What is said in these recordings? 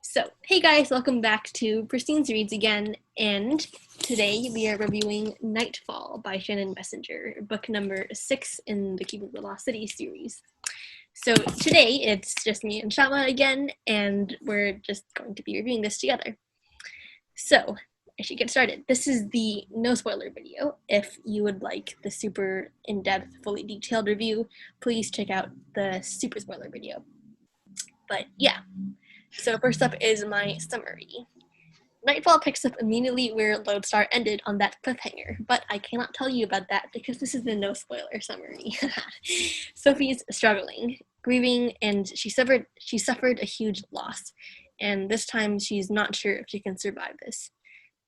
So, hey guys, welcome back to PristineZReads again, and today we are reviewing Nightfall by Shannon Messenger, book number 6 in the Keep of the Lost City series. So today it's just me and Shammah again, and we're just going to be reviewing this together. So, I should get started. This is the no spoiler video. If you would like the super in-depth, fully detailed review, please check out the super spoiler video. But yeah. So first up is my summary. Nightfall picks up immediately where Lodestar ended on that cliffhanger, but I cannot tell you about that because this is the no spoiler summary. Sophie's struggling, grieving, and she suffered a huge loss, and this time she's not sure if she can survive this.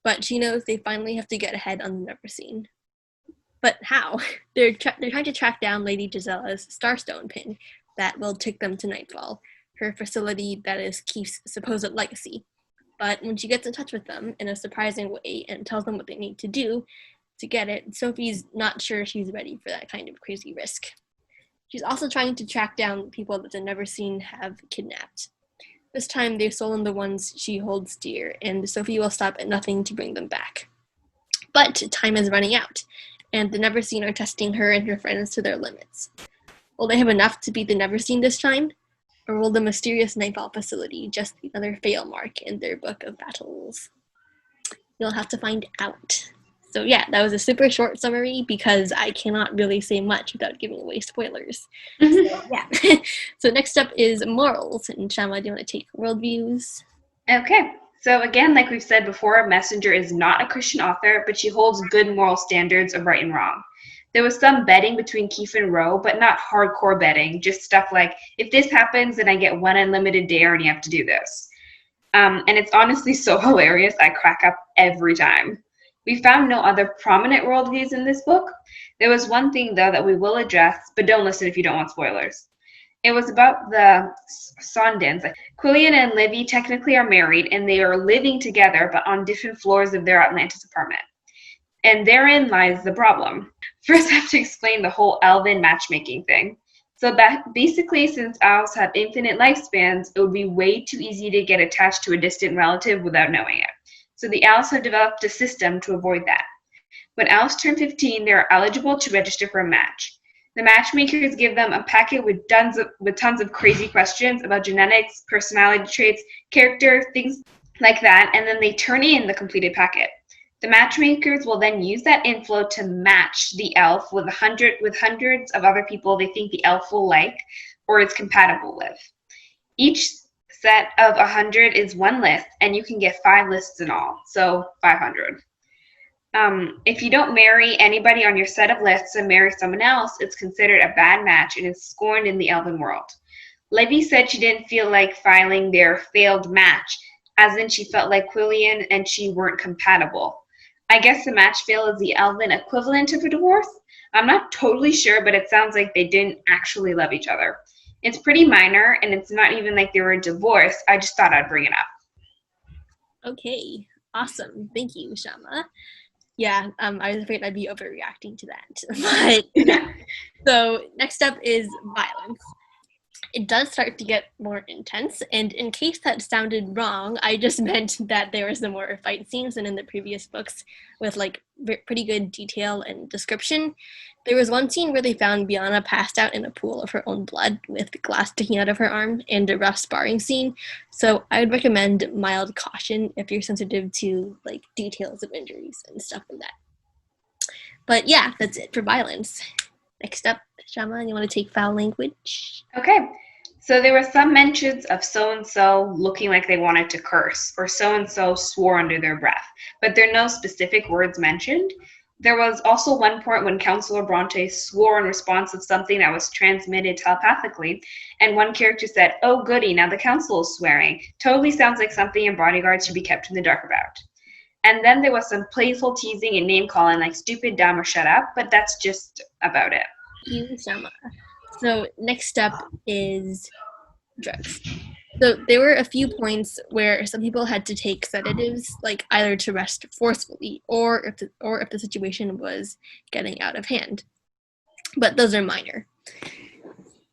But she knows they finally have to get ahead on the Neverseen. But how? They're trying to track down Lady Gisella's Starstone pin that will take them to Nightfall, her facility that is Keefe's supposed legacy. But when she gets in touch with them in a surprising way and tells them what they need to do to get it, Sophie's not sure she's ready for that kind of crazy risk. She's also trying to track down people that the Neverseen have kidnapped. This time they've stolen the ones she holds dear, and Sophie will stop at nothing to bring them back. But time is running out, and the Neverseen are testing her and her friends to their limits. Will they have enough to beat the Neverseen this time? Or will the mysterious Nightfall facility just be another fail mark in their book of battles? You'll have to find out. So yeah, that was a super short summary because I cannot really say much without giving away spoilers. So yeah. So next up is morals. And Shammah, do you want to take worldviews? Okay. So again, like we've said before, Messenger is not a Christian author, but she holds good moral standards of right and wrong. There was some betting between Keefe and Roe, but not hardcore betting, just stuff like, if this happens, then I get one unlimited dare and you have to do this. And it's honestly so hilarious, I crack up every time. We found no other prominent worldviews in this book. There was one thing, though, that we will address, but don't listen if you don't want spoilers. It was about the Sondens. Quillian and Livy technically are married, and they are living together, but on different floors of their Atlantis apartment. And therein lies the problem. First, I have to explain the whole elven matchmaking thing. So basically, since elves have infinite lifespans, it would be way too easy to get attached to a distant relative without knowing it. So the elves have developed a system to avoid that. When elves turn 15, they are eligible to register for a match. The matchmakers give them a packet with tons of crazy questions about genetics, personality traits, character, things like that, and then they turn in the completed packet. The matchmakers will then use that info to match the elf with hundreds of other people they think the elf will like or is compatible with. Each set of 100 is one list, and you can get 5 lists in all, so 500. If you don't marry anybody on your set of lists and marry someone else, it's considered a bad match and is scorned in the elven world. Livy said she didn't feel like filing their failed match, as in she felt like Quillian and she weren't compatible. I guess the match fail is the elven equivalent of a divorce. I'm not totally sure, but it sounds like they didn't actually love each other. It's pretty minor, and it's not even like they were divorced. I just thought I'd bring it up. Okay, awesome. Thank you, Shammah. Yeah, I was afraid I'd be overreacting to that. But so next up is violence. It does start to get more intense, and in case that sounded wrong, I just meant that there were some more fight scenes than in the previous books with like pretty good detail and description. There was one scene where they found Biana passed out in a pool of her own blood with glass sticking out of her arm and a rough sparring scene, so I would recommend mild caution if you're sensitive to like details of injuries and stuff like that. But yeah, that's it for violence. Next up, Shammah, you want to take foul language? Okay. So there were some mentions of so-and-so looking like they wanted to curse, or so-and-so swore under their breath, but there are no specific words mentioned. There was also one point when Counselor Bronte swore in response to something that was transmitted telepathically, and one character said, "Oh goody, now the council is swearing." Totally sounds like something a bodyguard should be kept in the dark about. And then there was some playful teasing and name-calling like stupid, dumb, or shut up, but that's just about it. Thank you, Shammah. So next up is drugs. So there were a few points where some people had to take sedatives, like either to rest forcefully or if the situation was getting out of hand. But those are minor.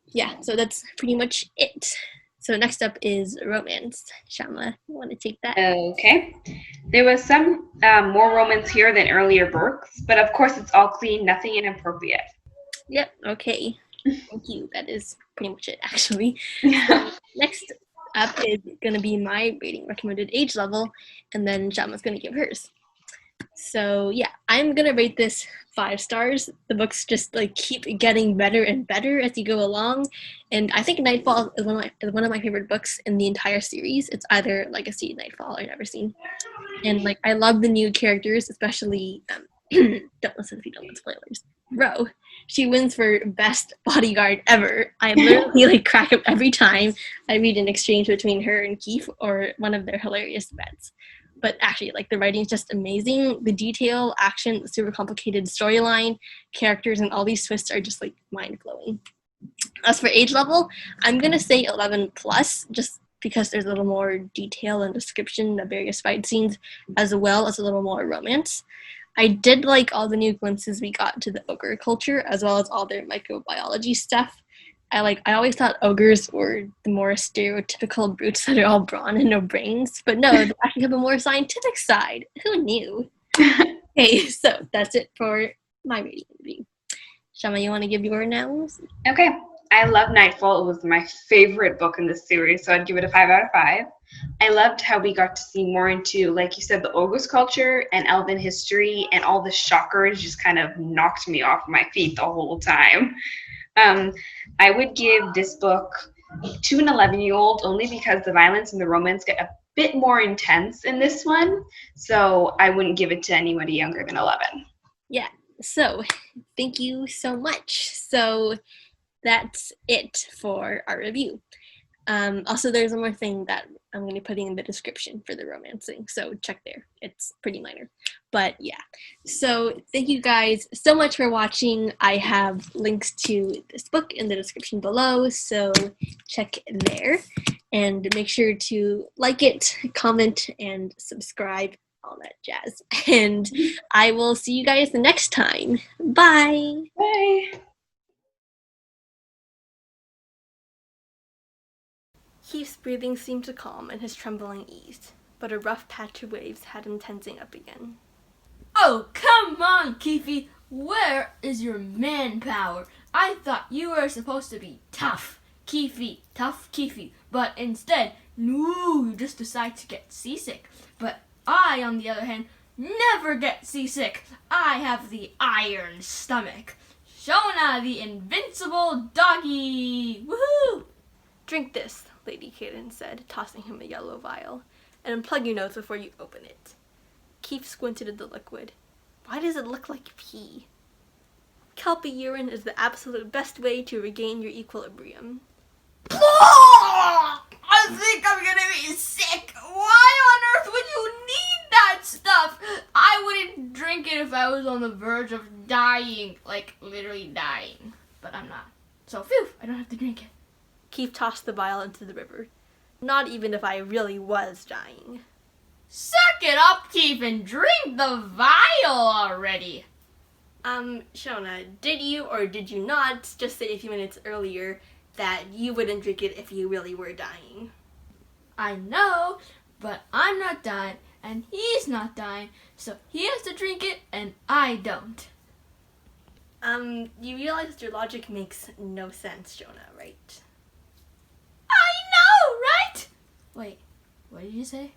Yeah, so that's pretty much it. So next up is romance. Shammah, you want to take that? Okay. There was some more romance here than earlier books, but of course it's all clean, nothing inappropriate. Yep, okay. Thank you. That is pretty much it, actually. Yeah. Next up is going to be my rating recommended age level, and then Shammah's going to give hers. So yeah, I'm going to rate this 5 stars. The books just like keep getting better and better as you go along, and I think Nightfall is one of my favorite books in the entire series. It's either Legacy, Nightfall, or Never Seen. And like I love the new characters, especially don't listen if you don't want spoilers. Ro, she wins for best bodyguard ever. I literally like crack up every time I read an exchange between her and Keefe or one of their hilarious threads. But actually, like the writing is just amazing. The detail, action, the super complicated storyline, characters, and all these twists are just like mind blowing. As for age level, I'm gonna say 11 plus, just because there's a little more detail and description of various fight scenes, as well as a little more romance. I did like all the new glimpses we got to the ogre culture, as well as all their microbiology stuff. I always thought ogres were the more stereotypical brutes that are all brawn and no brains, but no, they actually have a more scientific side. Who knew? Okay, so that's it for my rating review. Shammah, you want to give your now? Okay. I love Nightfall. It was my favorite book in this series, so I'd give it a 5 out of 5. I loved how we got to see more into, like you said, the ogre's culture and elven history, and all the shockers just kind of knocked me off my feet the whole time. I would give this book to an 11-year-old only because the violence and the romance get a bit more intense in this one, so I wouldn't give it to anybody younger than 11. Yeah, so thank you so much. So that's it for our review. Also, there's one more thing that I'm going to be putting in the description for the romancing, so check there. It's pretty minor. But yeah, so thank you guys so much for watching. I have links to this book in the description below, so check there. And make sure to like it, comment, and subscribe, all that jazz. And I will see you guys the next time. Bye! Bye! Keefe's breathing seemed to calm and his trembling eased, but a rough patch of waves had him tensing up again. Oh, come on, Keefe! Where is your manpower? I thought you were supposed to be tough Keefe, but instead, no, you just decide to get seasick. But I, on the other hand, never get seasick. I have the iron stomach. Shona, the invincible doggy! Woohoo! Drink this, Lady Kaden said, tossing him a yellow vial, and unplug your nose before you open it. Keefe squinted at the liquid. Why does it look like pee? Kelpie urine is the absolute best way to regain your equilibrium. I think I'm gonna be sick. Why on earth would you need that stuff? I wouldn't drink it if I was on the verge of dying, like literally dying. But I'm not. So phew, I don't have to drink it. Keefe tossed the vial into the river. Not even if I really was dying. Suck it up, Keefe, and drink the vial already. Shona, did you or did you not just say a few minutes earlier that you wouldn't drink it if you really were dying? I know, but I'm not dying, and he's not dying, so he has to drink it, and I don't. You realize that your logic makes no sense, Shona, right? I know, right? Wait, what did you say?